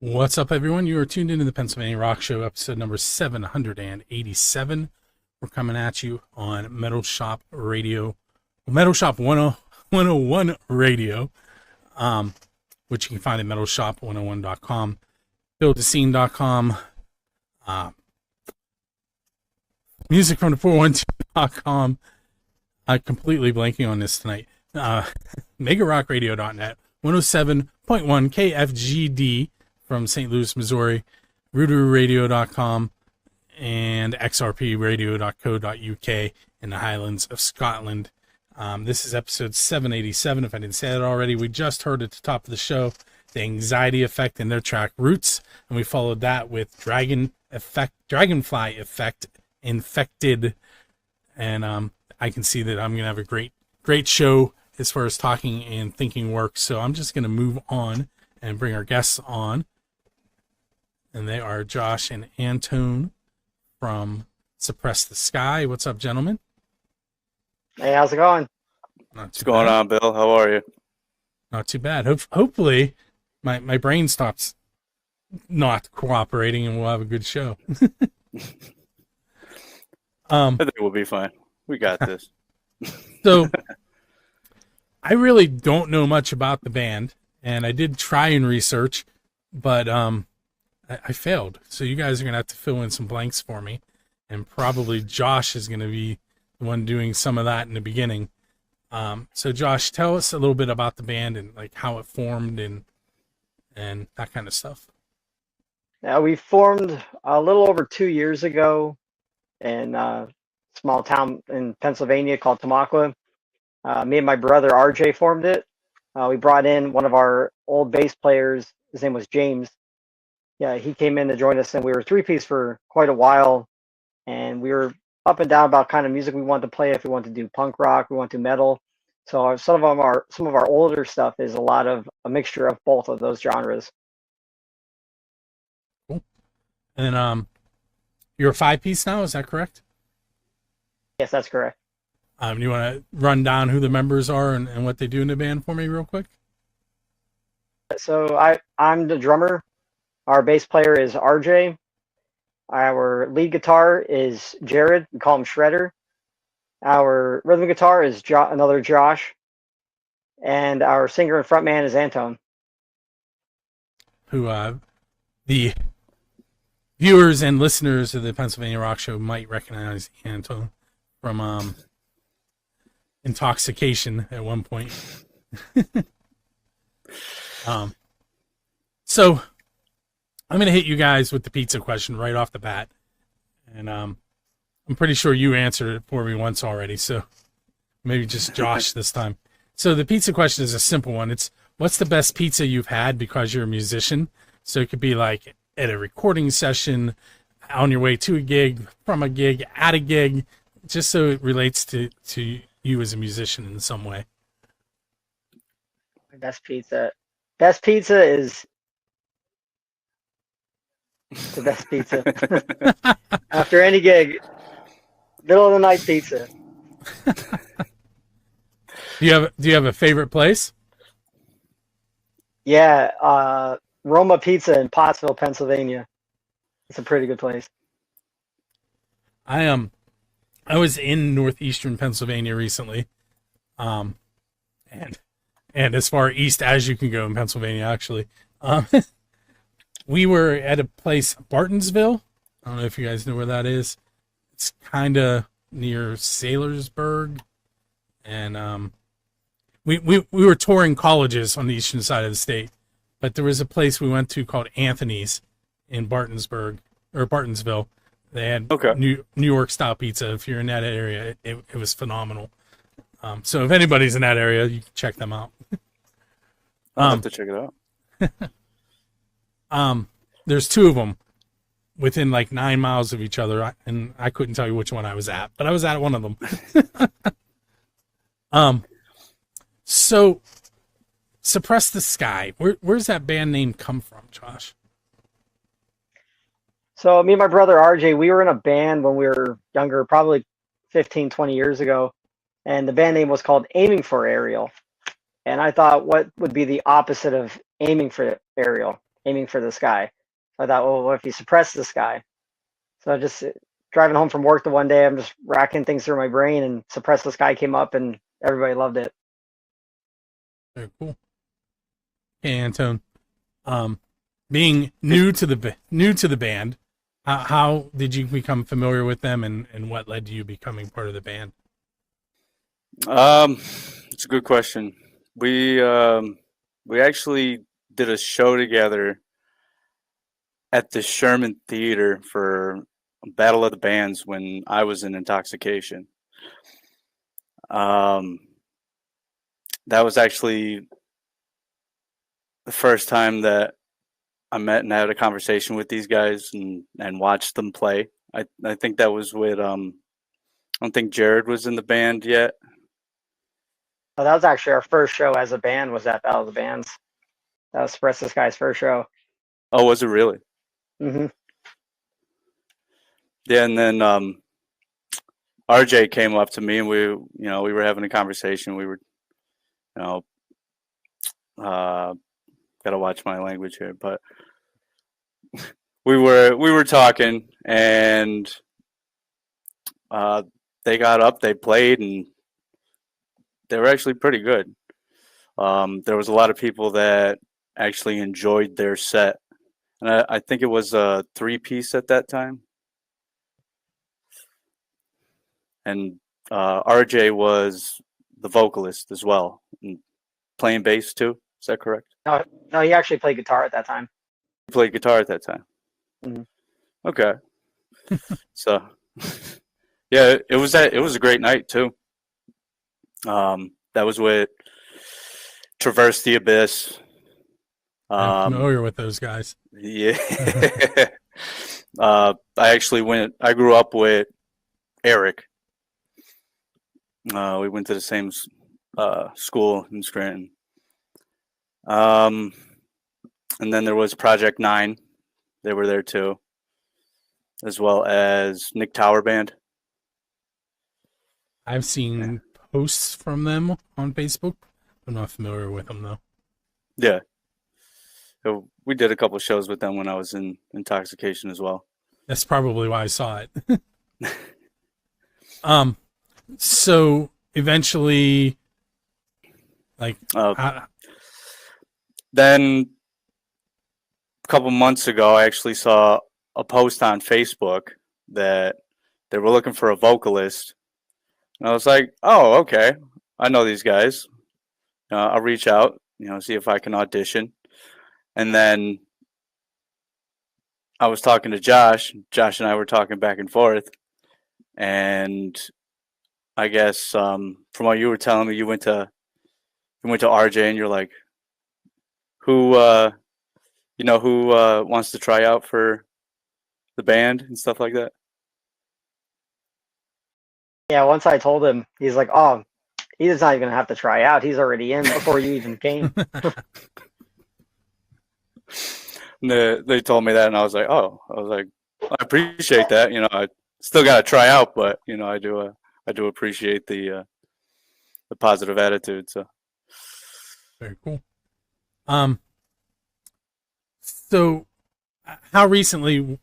What's up, everyone? You are tuned into the Pennsylvania Rock Show, episode number 787. We're coming at you on Metal Shop Radio, Metal Shop 101 Radio, which you can find at metalshop101.com, buildascene.com, musicfromthe412.com. I'm completely blanking on this tonight. megarockradio.net, 107.1 KFGD from St. Louis, Missouri, rooterradio.com, and xrpradio.co.uk in the Highlands of Scotland. This is episode 787, if I didn't say that already. We just heard at the top of the show the Anxiety Effect and their track Roots, and we followed that with Dragonfly Effect, Infected, and I can see that I'm going to have a great show as far as talking and thinking works, so I'm just going to move on and bring our guests on. And they are Josh and Antone from Suppress the Sky. What's up, gentlemen? Hey, how's it going? What's going on, Bill? How are you? Not too bad. Hopefully, my brain stops not cooperating and we'll have a good show. I think we'll be fine. We got this. So, I really don't know much about the band, and I did try and research, but I failed. So you guys are going to have to fill in some blanks for me. And probably Josh is going to be the one doing some of that in the beginning. So Josh, tell us a little bit about the band and like how it formed and that kind of stuff. Yeah, we formed a little over 2 years ago in a small town in Pennsylvania called Tamaqua. Me and my brother RJ formed it. We brought in one of our old bass players. His name was James. Yeah, he came in to join us, and we were three-piece for quite a while, and we were up and down about kind of music we wanted to play. If we wanted to do punk rock, we want to do metal. So some of our older stuff is a lot of a mixture of both of those genres. Cool. And you're a 5-piece now, is that correct? Yes, that's correct. You want to run down who the members are and what they do in the band for me real quick? So I'm the drummer. Our bass player is RJ. Our lead guitar is Jared. We call him Shredder. Our rhythm guitar is another Josh. And our singer and frontman is Antone. Who the viewers and listeners of the Pennsylvania Rock Show might recognize Antone from Intoxication at one point. So I'm going to hit you guys with the pizza question right off the bat. And I'm pretty sure you answered it for me once already, so maybe just Josh this time. So the pizza question is a simple one. It's what's the best pizza you've had because you're a musician? So it could be like at a recording session, on your way to a gig, from a gig, at a gig, just so it relates to you as a musician in some way. Best pizza. Best pizza is the best pizza. After any gig, middle of the night pizza. Do you have a favorite place? Yeah, Roma Pizza in Pottsville, Pennsylvania. It's a pretty good place. I was in Northeastern Pennsylvania recently, and as far east as you can go in Pennsylvania, actually. We were at a place, Bartonsville. I don't know if you guys know where that is. It's kind of near Saylorsburg, and we were touring colleges on the eastern side of the state, but there was a place we went to called Anthony's in Bartonsville. They had New York style pizza. If you're in that area, it was phenomenal. So if anybody's in that area, you can check them out. I'll have to check it out. There's two of them within like 9 miles of each other, and I couldn't tell you which one I was at, but I was at one of them. So Suppress the Sky. Where's that band name come from, Josh? So me and my brother RJ, we were in a band when we were younger, probably 15, 20 years ago. And the band name was called Aiming for Aerial. And I thought, what would be the opposite of aiming for aerial? aiming for the sky. So I thought, well, what if you suppress the sky? So just driving home from work the one day, I'm just racking things through my brain, and Suppress the Sky came up, and everybody loved it. Very cool. Hey, Antone. Being new to the band, how did you become familiar with them, and what led to you becoming part of the band? It's a good question. We actually did a show together at the Sherman Theater for Battle of the Bands when I was in Intoxication. That was actually the first time that I met and had a conversation with these guys and watched them play. I think that was with I don't think Jared was in the band yet. Well, that was actually our first show as a band, was at Battle of the Bands. That was Suppress the Sky's first show. Oh, was it really? Mm-hmm. Yeah, and then RJ came up to me and we were having a conversation. We were, gotta watch my language here, but we were talking, and they got up, they played, and they were actually pretty good. There was a lot of people that actually enjoyed their set, and I think it was a 3-piece at that time. And RJ was the vocalist as well, and playing bass too. Is that correct? No, he actually played guitar at that time. He played guitar at that time. Mm-hmm. Okay. So, yeah, it was a great night too. That was with Traverse the Abyss. I'm familiar with those guys. Yeah. I grew up with Eric. We went to the same school in Scranton. And then there was Project 9. They were there too, as well as Nick Tower Band. I've seen posts from them on Facebook. I'm not familiar with them though. Yeah. So we did a couple of shows with them when I was in Intoxication as well. That's probably why I saw it. So eventually, like, then a couple months ago, I actually saw a post on Facebook that they were looking for a vocalist. And I was like, oh, okay. I know these guys. I'll reach out, see if I can audition. And then I was talking to Josh. Josh and I were talking back and forth. And I guess from what you were telling me, you went to RJ and you're like, who wants to try out for the band and stuff like that? Yeah, once I told him, he's like, oh, he's not even going to have to try out. He's already in before you even came. They told me that, and I was like, I appreciate that. I still got to try out, but I do appreciate the positive attitude. So very cool. So how recently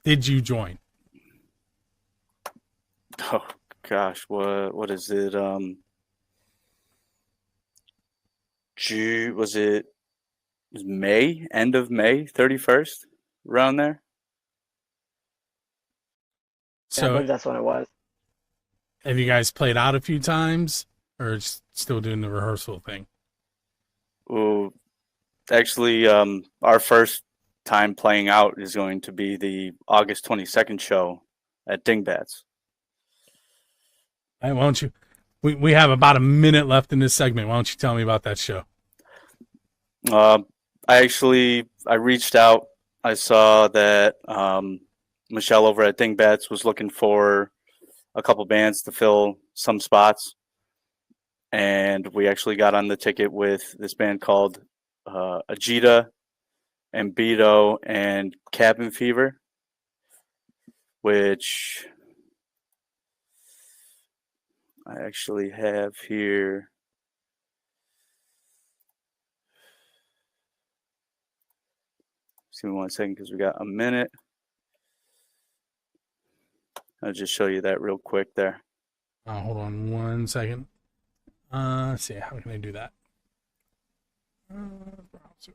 did you join? Oh gosh, what is it? Was it May, end of May, 31st, around there? So I believe that's when it was. Have you guys played out a few times, or still doing the rehearsal thing? Oh, actually, our first time playing out is going to be the August 22nd show at Dingbatz. Why don't you? We have about a minute left in this segment. Why don't you tell me about that show? I reached out. I saw that Michelle over at Dingbatz was looking for a couple bands to fill some spots, and we actually got on the ticket with this band called Agita, Ambedo, and Cabin Fever, which I actually have here. Give me 1 second because we got a minute. I'll just show you that real quick there. Hold on 1 second. Let's see, how can I do that? Browser.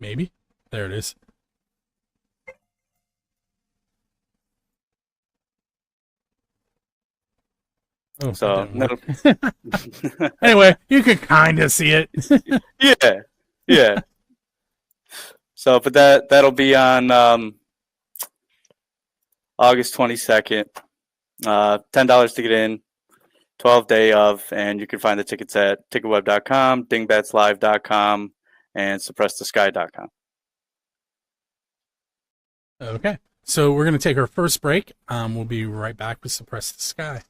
Maybe. There it is. Oh, So anyway, you can kind of see it. yeah. So, but that'll be on August 22nd. $10 to get in, 12 day of, and you can find the tickets at ticketweb.com, dingbatzlive.com, and suppressthesky.com. Okay, so we're going to take our first break. We'll be right back with Suppress the Sky.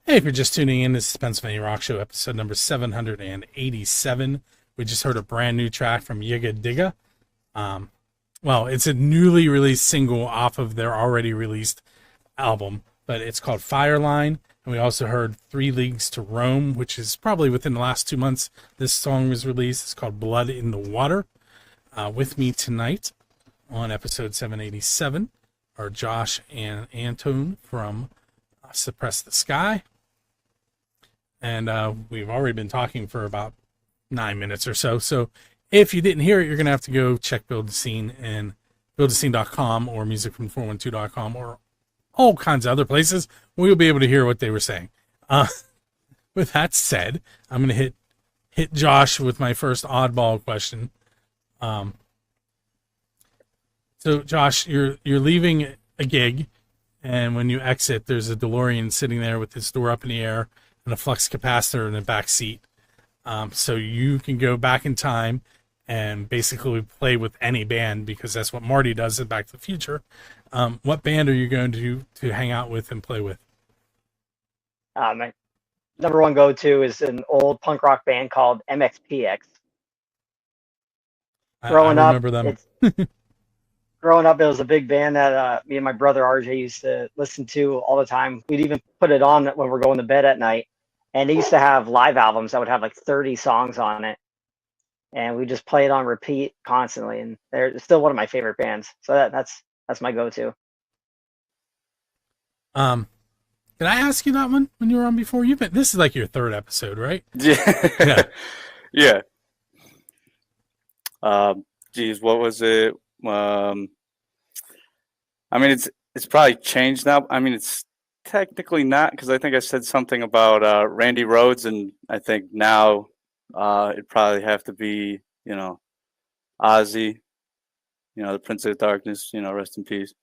Hey, if you're just tuning in, this is Pennsylvania Rock Show, episode number 787. We just heard a brand new track from Agita. Well, it's a newly released single off of their already released album, but it's called Fireline. And we also heard 3 Leagues to Rome, which is probably within the last 2 months this song was released. It's called Blood in the Water. With me tonight on episode 787 are Josh and Antone from Suppress the Sky. And we've already been talking for about 9 minutes or so. So if you didn't hear it, you're going to have to go check Build a Scene and buildascene.com or musicfrom412.com or all kinds of other places where you'll be able to hear what they were saying. With that said, I'm going to hit Josh with my first oddball question. So Josh, you're leaving a gig, and when you exit, there's a DeLorean sitting there with its door up in the air and a flux capacitor in the back seat. So you can go back in time and basically play with any band, because that's what Marty does in Back to the Future. What band are you going to hang out with and play with? My number one go-to is an old punk rock band called MXPX. I remember them. Growing up, it was a big band that me and my brother RJ used to listen to all the time. We'd even put it on when we're going to bed at night. And they used to have live albums that would have like 30 songs on it. And we just play it on repeat constantly. And they're still one of my favorite bands. So that's my go-to. Did I ask you that one when you were on before? This is like your 3rd episode, right? Yeah. Yeah. Geez, what was it? I mean, it's probably changed now. I mean, it's technically not, because I think I said something about Randy Rhoads, and I think now it'd probably have to be, Ozzy, the Prince of Darkness, rest in peace.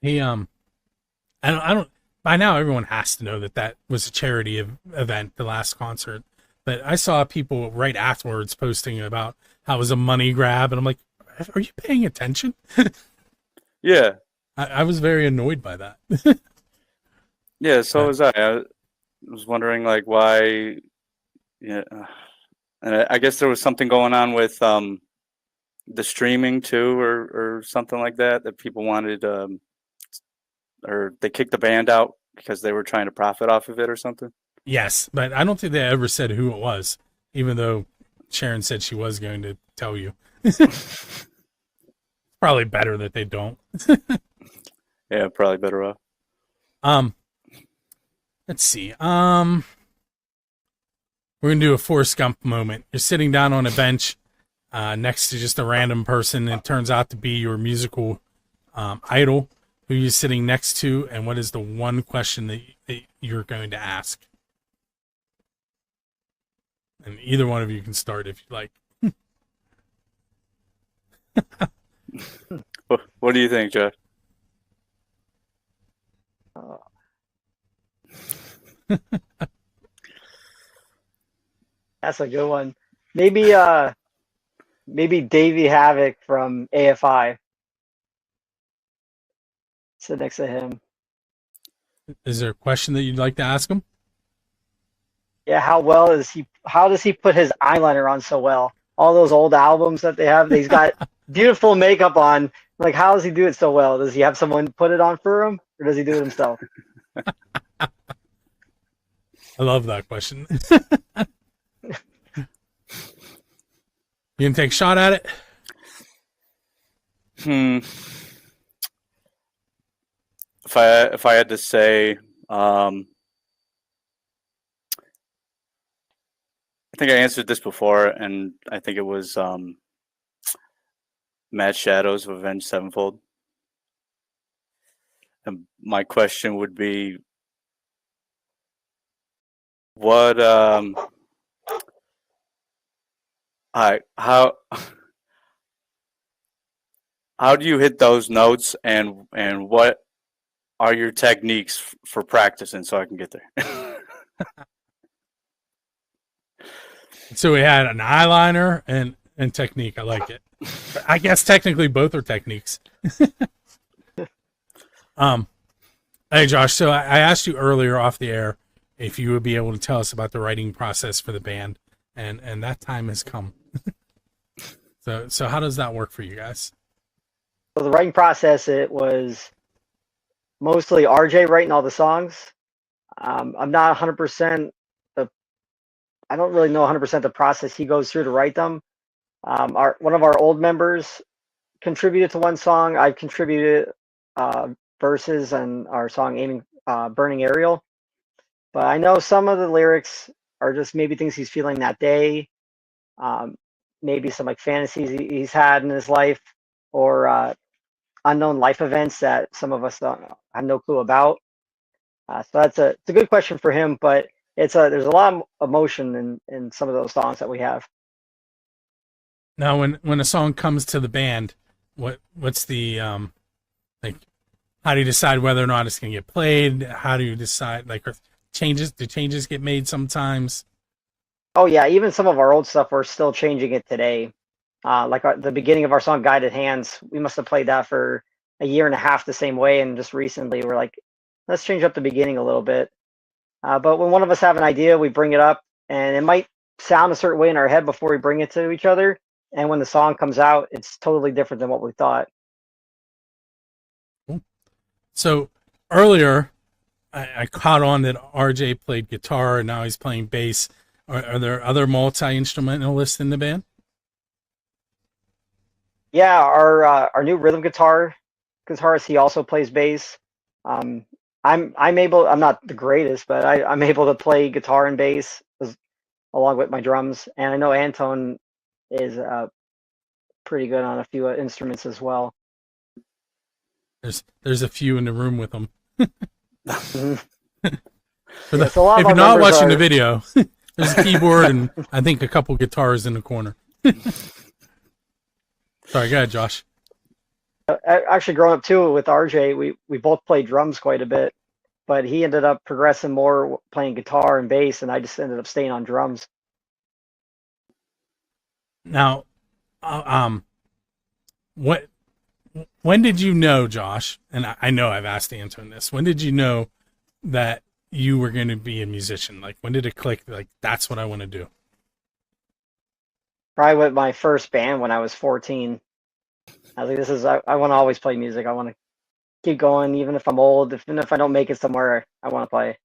He I don't by now everyone has to know that was a charity event, the last concert. But I saw people right afterwards posting about how it was a money grab, and I'm like, are you paying attention? Yeah. I was very annoyed by that. Yeah, so was I. I was wondering, like, why. Yeah, and I guess there was something going on with the streaming too, or something like that people wanted, or they kicked the band out because they were trying to profit off of it or something. Yes, but I don't think they ever said who it was, even though Sharon said she was going to tell you. Probably better that they don't. Yeah, probably better off. Let's see. We're gonna do a Forrest Gump moment. You're sitting down on a bench next to just a random person. It turns out to be your musical idol. Who are you sitting next to, and what is the one question that you're going to ask? And either one of you can start if you like. What do you think, Josh? That's a good one. Maybe Davey Havoc from AFI. Sit next to him. Is there a question that you'd like to ask him? Yeah, how does he put his eyeliner on so well? All those old albums that they have, he's got beautiful makeup on. Like, how does he do it so well? Does he have someone put it on for him, or does he do it himself? I love that question. You can take a shot at it? If I had to say, I think I answered this before, and I think it was Mad Shadows of Avenged Sevenfold. And my question would be, what how do you hit those notes, and what are your techniques for practicing so I can get there? So we had an eyeliner and technique. I like it. I guess technically both are techniques. Hey Josh, so I asked you earlier off the air if you would be able to tell us about the writing process for the band, and that time has come. So how does that work for you guys? So the writing process, it was mostly RJ writing all the songs. I'm not 100%. I don't really know 100% the process he goes through to write them. One of our old members contributed to one song. I contributed verses and our song Burning Ariel. But I know some of the lyrics are just maybe things he's feeling that day. Maybe some like fantasies he's had in his life, or unknown life events that some of us don't have no clue about. So it's a good question for him, but there's a lot of emotion in some of those songs that we have. Now, when a song comes to the band, what's the like? How do you decide whether or not it's going to get played? How do you decide, like, do changes get made sometimes? Oh yeah, even some of our old stuff, we're still changing it today. Like the beginning of our song "Guided Hands," we must have played that for a year and a half the same way, and just recently we're like, let's change up the beginning a little bit. But when one of us have an idea, we bring it up, and it might sound a certain way in our head before we bring it to each other. And when the song comes out, it's totally different than what we thought. Cool. So earlier, I caught on that RJ played guitar, and now he's playing bass. Are there other multi-instrumentalists in the band? Yeah, our new rhythm guitarist, he also plays bass. I'm not the greatest, but I'm able to play guitar and bass along with my drums. And I know Anton is pretty good on a few instruments as well. There's a few in the room with him. If you're not watching the video, there's a keyboard and I think a couple guitars in the corner. Sorry, go ahead, Josh. Actually, growing up too with RJ, we both played drums quite a bit, but he ended up progressing more playing guitar and bass, and I just ended up staying on drums. Now, when did you know, Josh? And I know I've asked Anton this. When did you know that you were going to be a musician? Like, when did it click? Like, that's what I want to do. Probably with my first band when I was 14. I was like, I want to always play music. I want to keep going, even if I'm old. Even if I don't make it somewhere, I want to play.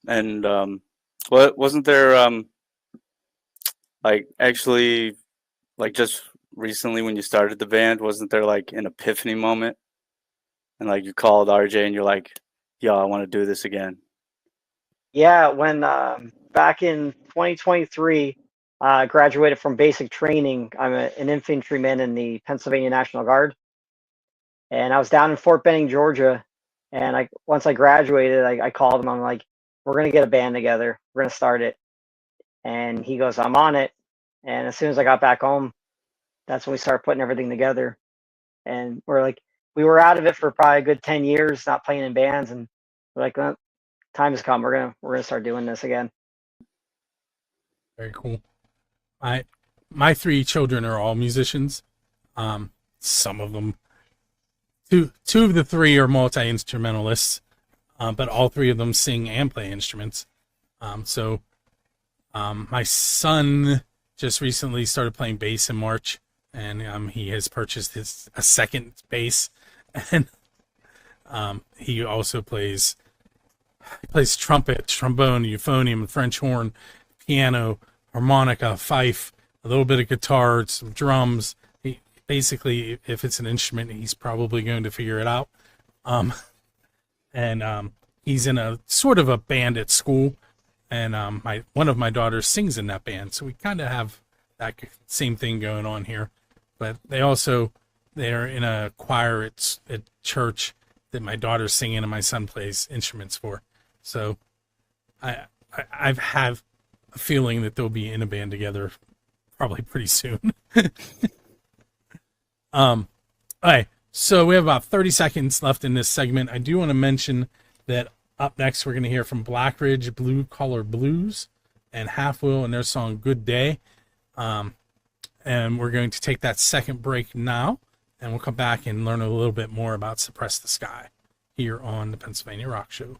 And wasn't there like actually like just recently when you started the band? Wasn't there like an epiphany moment? And like you called RJ and you're like, yo, I want to do this again. Yeah, when back in 2023, I graduated from basic training. I'm an infantryman in the Pennsylvania National Guard, and I was down in Fort Benning, Georgia. And once I graduated, I called him. I'm like, "We're gonna get a band together. We're gonna start it." And he goes, "I'm on it." And as soon as I got back home, that's when we started putting everything together. And we were out of it for probably a good 10 years, not playing in bands, and we're like, well, time has come. We're gonna start doing this again. Very cool. My three children are all musicians. Some of them, two of the three are multi-instrumentalists, but all three of them sing and play instruments. So my son just recently started playing bass in March, and he has purchased a second bass, and he also plays trumpet, trombone, euphonium, French horn, piano, harmonica, fife, a little bit of guitar, some drums. Basically, if it's an instrument, he's probably going to figure it out. He's in a sort of a band at school, and one of my daughters sings in that band, so we kind of have that same thing going on here. But they're in a choir at church that my daughter's singing and my son plays instruments for. So I have a feeling that they'll be in a band together probably pretty soon. All right, so we have about 30 seconds left in this segment. I do want to mention that up next we're going to hear from Black Ridge Blue Collar Blues and Half Wheel and their song Good Day. And we're going to take that second break now, and we'll come back and learn a little bit more about Suppress the Sky here on the Pennsylvania Rock Show.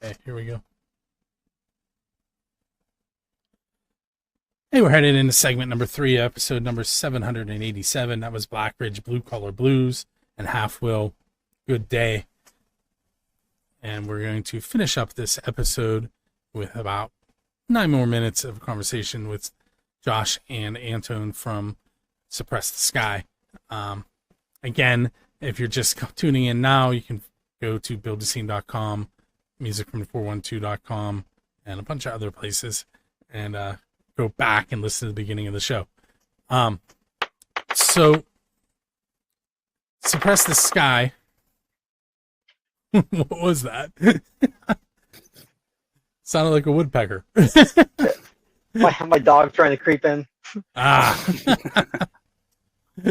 Okay, here we go. Hey, we're headed into segment number 3, episode number 787. That was Black Ridge Blue Collar Blues and Half Wheel Good Day. And we're going to finish up this episode with about 9 more minutes of conversation with Josh and Antone from Suppress the Sky. Again, if you're just tuning in now, you can go to buildascene.com, musicfrom412.com, and a bunch of other places, and go back and listen to the beginning of the show. So, Suppress the Sky. What was that? Sounded like a woodpecker. my dog trying to creep in. I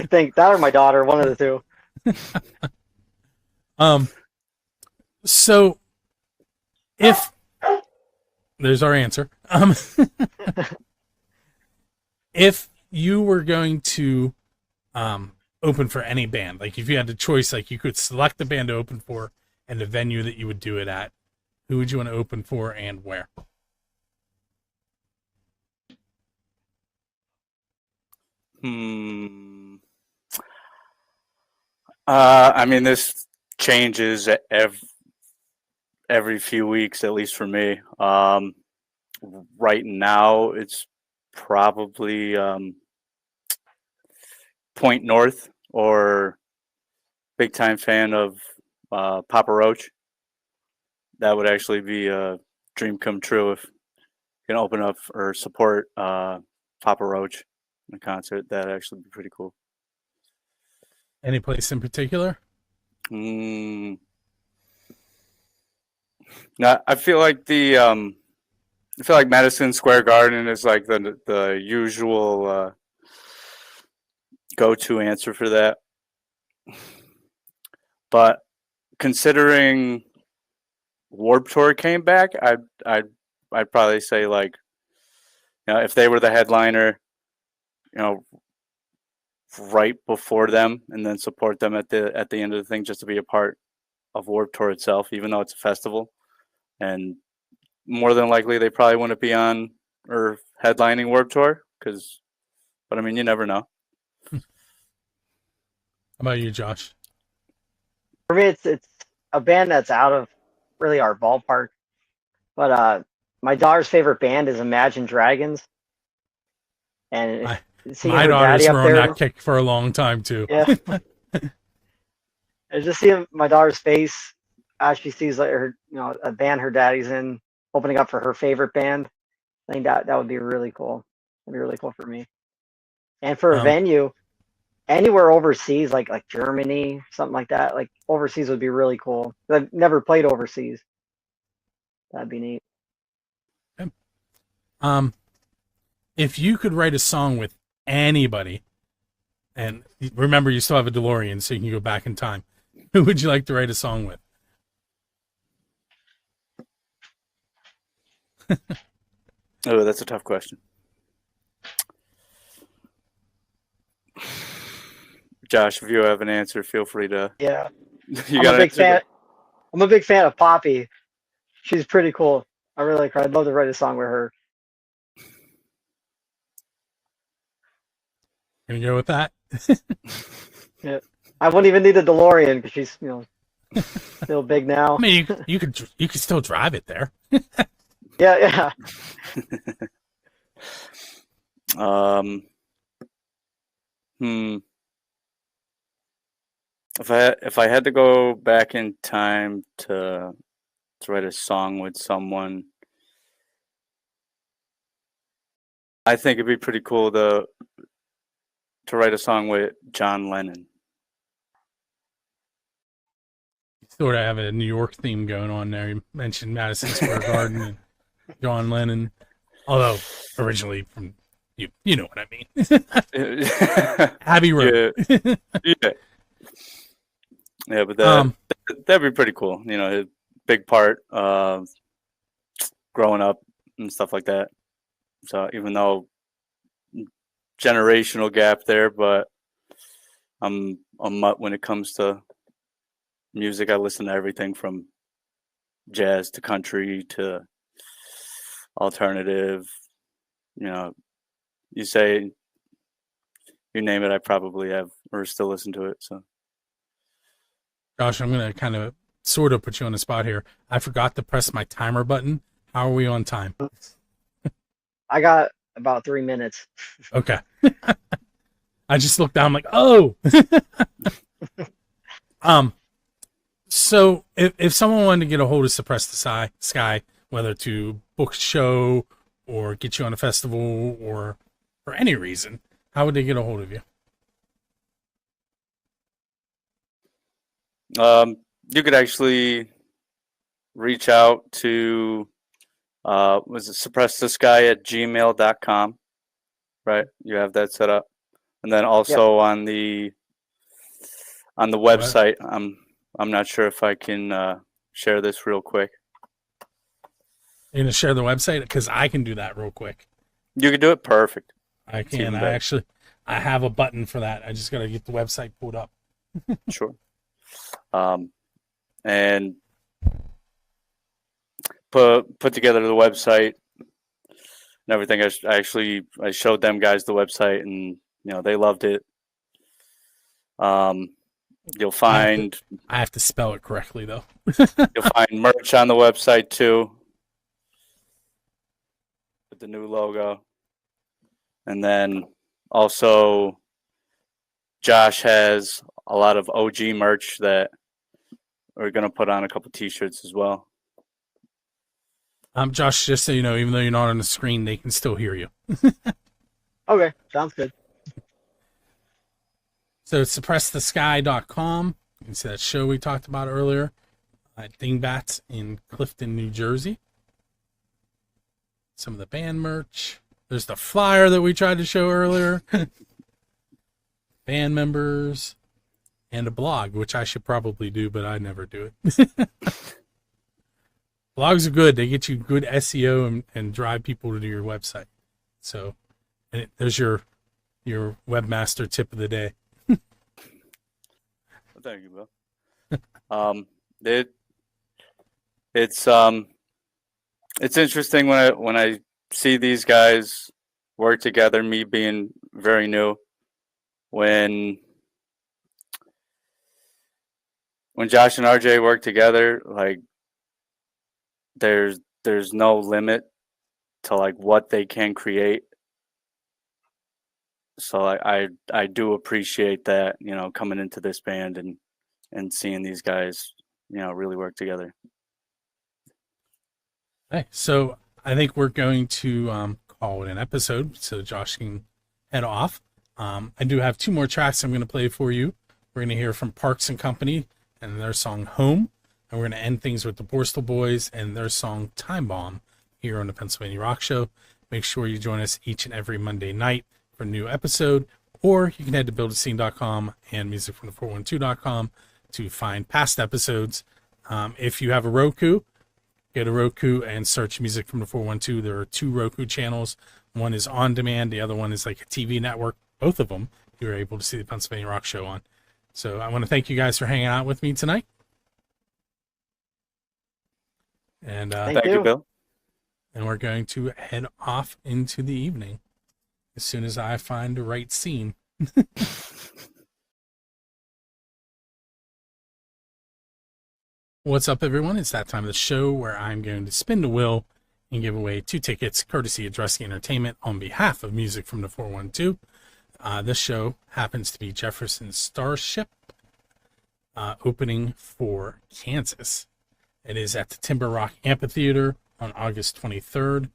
think that or my daughter, one of the two. So if there's our answer. If you were going to open for any band, like if you had the choice, like you could select the band to open for and the venue that you would do it at, who would you want to open for and where? I mean, this changes every few weeks, at least for me. Right now, it's probably Point North, or big time fan of Papa Roach. That would actually be a dream come true if you can open up or support Papa Roach in a concert. That'd actually be pretty cool. Any place in particular? No, I feel like Madison Square Garden is like the usual go-to answer for that. But considering Warped Tour came back, I'd probably say, like, if they were the headliner, right before them, and then support them at the end of the thing, just to be a part of Warped Tour itself, even though it's a festival. And more than likely, they probably wouldn't be on or headlining Warped Tour, but I mean, you never know. How about you, Josh? For me, it's a band that's out of really our ballpark. But my daughter's favorite band is Imagine Dragons. And seeing My her daughter's daddy up were on there, that kick for a long time too. yeah. And just seeing my daughter's face as she sees, like, her, a band her daddy's in, opening up for her favorite band. I think that would be really cool. That'd be really cool for me. And for a venue, anywhere overseas, like Germany, something like that, like overseas would be really cool. I've never played overseas. That'd be neat. If you could write a song with anybody, and remember, you still have a DeLorean, so you can go back in time, who would you like to write a song with? Oh, that's a tough question. Josh, if you have an answer, feel free to. Yeah. I'm a big fan of Poppy. She's pretty cool. I really like her. I'd love to write a song with her. Gonna go with that. Yeah. I wouldn't even need a DeLorean because she's, still big now. I mean, you could still drive it there. Yeah. If I had to go back in time to write a song with someone, I think it'd be pretty cool to write a song with John Lennon. You sort of have a New York theme going on there. You mentioned Madison Square Garden and John Lennon, although originally from you know what I mean. Abbey Road. Yeah, but that'd be pretty cool. A big part of growing up and stuff like that. So even though generational gap there, but I'm a mutt when it comes to music. I listen to everything from jazz to country to alternative. You say, you name it, I probably have or still listen to it. So, Josh, I'm gonna kind of sort of put you on the spot here. I forgot to press my timer button. How are we on time? I got about 3 minutes. Okay. I just looked down, I'm like, oh. So if someone wanted to get a hold of Suppress the Sky, whether to book a show or get you on a festival or for any reason, how would they get a hold of you? You could actually reach out to suppressthesky@gmail.com, right? You have that set up, and then also on the website. I'm not sure if I can share this real quick. You're gonna share the website because I can do that real quick. You can do it perfect. I can. I have a button for that. I just gotta get the website pulled up. Sure. And put together the website and everything. I showed them guys the website, and they loved it. You'll find I have to spell it correctly though. You'll find merch on the website too, with the new logo, and then also Josh has a lot of OG merch that we're gonna put on a couple T-shirts as well. Josh, just so you know, even though you're not on the screen, they can still hear you. Okay, sounds good. So it's suppressthesky.com. You can see that show we talked about earlier at Dingbatz in Clifton, New Jersey. Some of the band merch. There's the flyer that we tried to show earlier. Band members. And a blog, which I should probably do, but I never do it. Blogs are good. They get you good SEO and drive people to your website. So there's your webmaster tip of the day. Well, thank you, Bill. It's interesting when I see these guys work together. Me being very new, when Josh and RJ work together, like there's no limit to like what they can create. So I do appreciate that, coming into this band and seeing these guys, really work together. Hey, so I think we're going to call it an episode so Josh can head off. I do have 2 more tracks I'm going to play for you. We're going to hear from Parks and Company and their song Home. And we're going to end things with the Borstal Boys and their song Time Bomb here on the Pennsylvania Rock Show. Make sure you join us each and every Monday night for a new episode, or you can head to buildascene.com and musicfromthe412.com to find past episodes. If you have a Roku, go to Roku and search Music from the 412. There are 2 Roku channels. One is on demand. The other one is like a TV network. Both of them you're able to see the Pennsylvania Rock Show on. So I want to thank you guys for hanging out with me tonight. And Thank you, Bill. And we're going to head off into the evening as soon as I find the right scene. What's up, everyone? It's that time of the show where I'm going to spin the wheel and give away 2 tickets courtesy of Dressy Entertainment on behalf of Music from the 412. This show happens to be Jefferson Starship opening for Kansas. It is at the Timber Rock Amphitheater on August 23rd.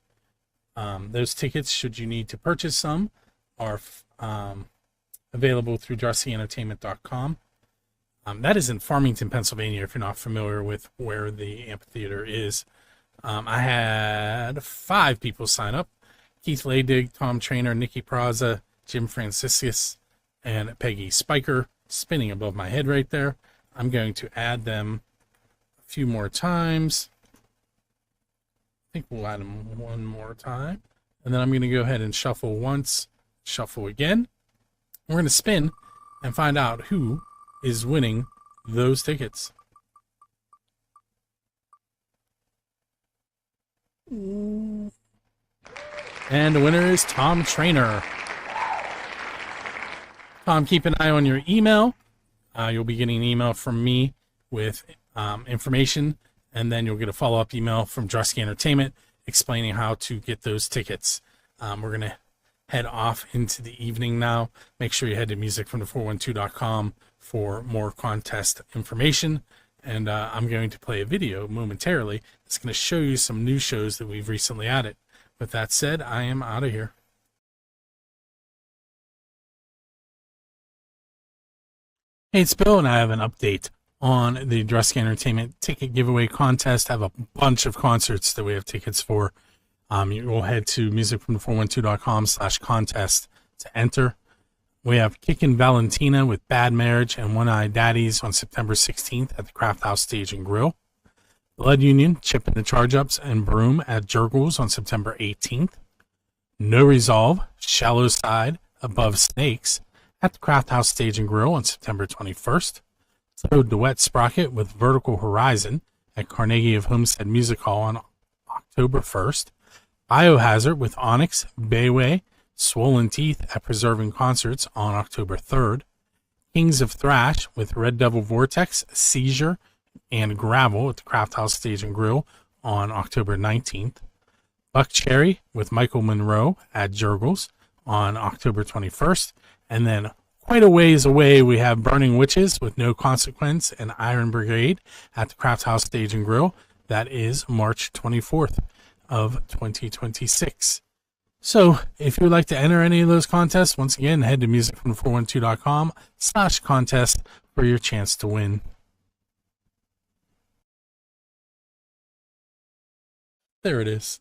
Those tickets, should you need to purchase some, are available through DressyEntertainment.com. That is in Farmington, Pennsylvania, if you're not familiar with where the amphitheater is. I had 5 people sign up. Keith Laydig, Tom Trainer, Nikki Praza, Jim Franciscus, and Peggy Spiker, spinning above my head right there. I'm going to add them a few more times. I think we'll add them 1 more time. And then I'm going to go ahead and shuffle once, shuffle again. We're going to spin and find out who is winning those tickets. And the winner is Tom Trainer. Tom, keep an eye on your email. You'll be getting an email from me with information, and then you'll get a follow-up email from Dressy Entertainment explaining how to get those tickets. We're going to head off into the evening now. Make sure you head to musicfromthe412.com for more contest information. And I'm going to play a video momentarily that's going to show you some new shows that we've recently added. With that said, I am out of here. Hey, it's Bill, and I have an update on the Dressy Entertainment ticket giveaway contest. I have a bunch of concerts that we have tickets for. You will head to musicfromthe412.com/contest to enter. We have Kickin' Valentina with Bad Marriage and One Eye Daddies on September 16th at the Craft House Stage and Grill. Blood Union, Chip and the Charge-Ups, and Broom at Jurgles on September 18th. No Resolve, Shallow Side, Above Snakes at the Craft House Stage and Grill on September 21st. Toad Duet Sprocket with Vertical Horizon at Carnegie of Homestead Music Hall on October 1st. Biohazard with Onyx, Bayway, Swollen Teeth at Preserving Concerts on October 3rd. Kings of Thrash with Red Devil Vortex, Seizure, and Gravel at the Craft House Stage and Grill on October 19th. Buck Cherry with Michael Monroe at Jurgles on October 21st. And then quite a ways away, we have Burning Witches with No Consequence and Iron Brigade at the Craft House Stage and Grill. That is March 24th of 2026. So if you would like to enter any of those contests, once again, head to musicfrom412.com/contest for your chance to win. There it is.